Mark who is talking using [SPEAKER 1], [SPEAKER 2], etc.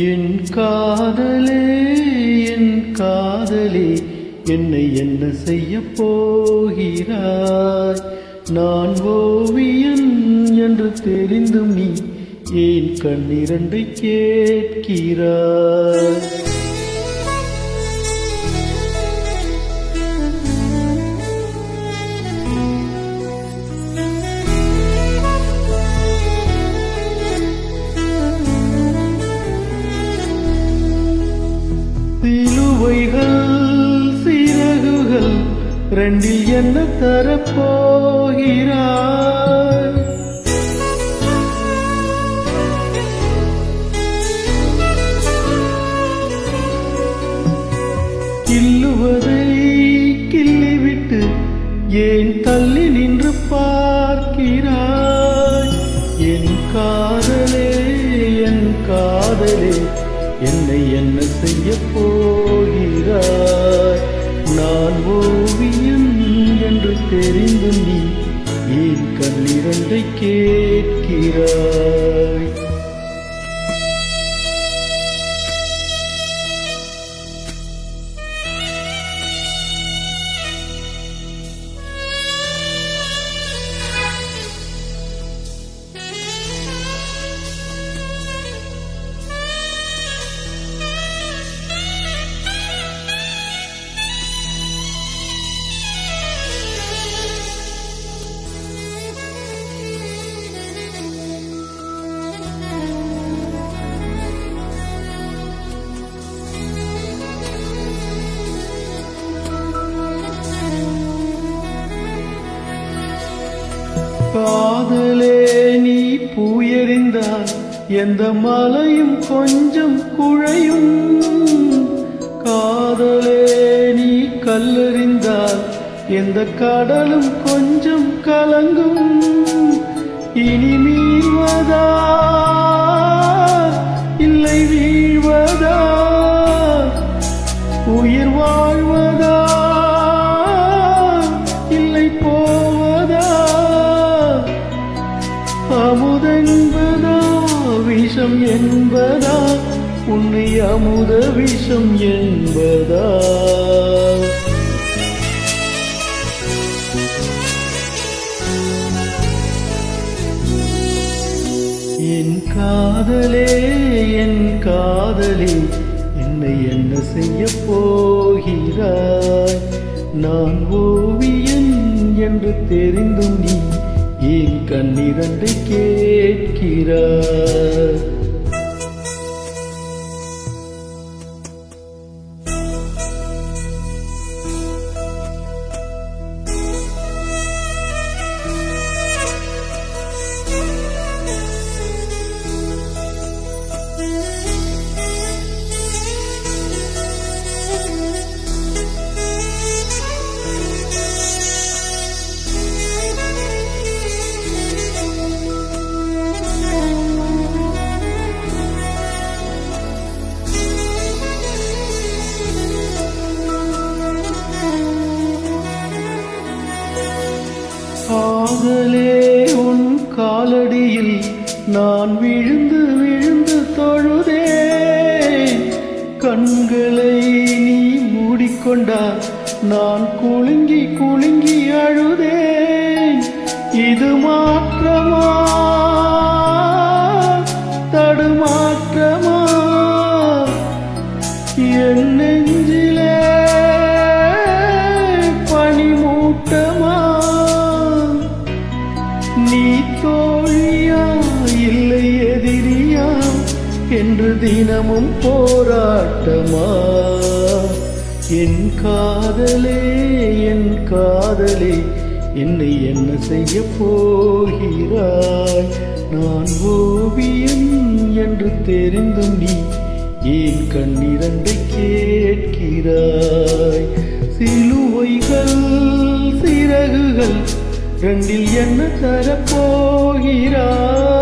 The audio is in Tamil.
[SPEAKER 1] என் காதலே என் காதலே என்னை என்ன செய்ய போகிறாய்? நான் ஓவியன் என்று தெரிந்தும் நீ ஏன் கண்ணிரண்டை கேட்கிறாய்? சிலுவைகள் சிறகுகள் ரெண்டில் என்ன தரப்போகிறாய்? கில்லுவதை கிள்ளிவிட்டு ஏன் தள்ளி நின்று பார்க்கிறாய்? என் காதலே என் காதலே என்னை என்ன செய்ய போகிறாய்? நான் ஓவியன் என்று தெரிந்து நீ ஏன் கண்ணிரண்டை கேட்கிறாய்? காதலே நீ பூயெறிந்தால் எந்த மலையும் கொஞ்சம் குழையும். காதலே நீ கல்லெறிந்தால் எந்த கடலும் கொஞ்சம் கலங்கும். இனி மீள்வதா இல்லை வீழ்வதா? உயிர் வாழ்வதா இல்லை போவதா? அமுதென்பதா விஷம் என்பதா? உன்னை அமுத விஷம் என்பதா? என் காதலே என் காதலே என்னை என்ன செய்ய போகிறாய்? நான் ஓவியன் என்று தெரிந்தும் நீ ஏன் கண்ணிரண்டை கேட்கிறாய்? காதலே உன் காலடியில் நான் விழுந்து விழுந்து தொழுதேன். கண்களை நீ மூடிக்கொண்டால் நான் குலுங்கி குலுங்கி அழுதேன். இது மாற்றமா தடுமாற்றமா? என் நெஞ்சிலே பனிமூட்டமா? நீ தோழியா இல்லை எதிரியா என்று தினமும் போராட்டமா? என் காதலே என் காதலே என்னை என்ன செய்ய போகிறாய்? நான் ஓவியன் என்று தெரிந்தும் நீ ஏன் கண்ணிரண்டை கேட்கிறாய்? சிலுவைகள் சிறகுகள் ரெண்டில் என்ன தரப்போகிறாய்?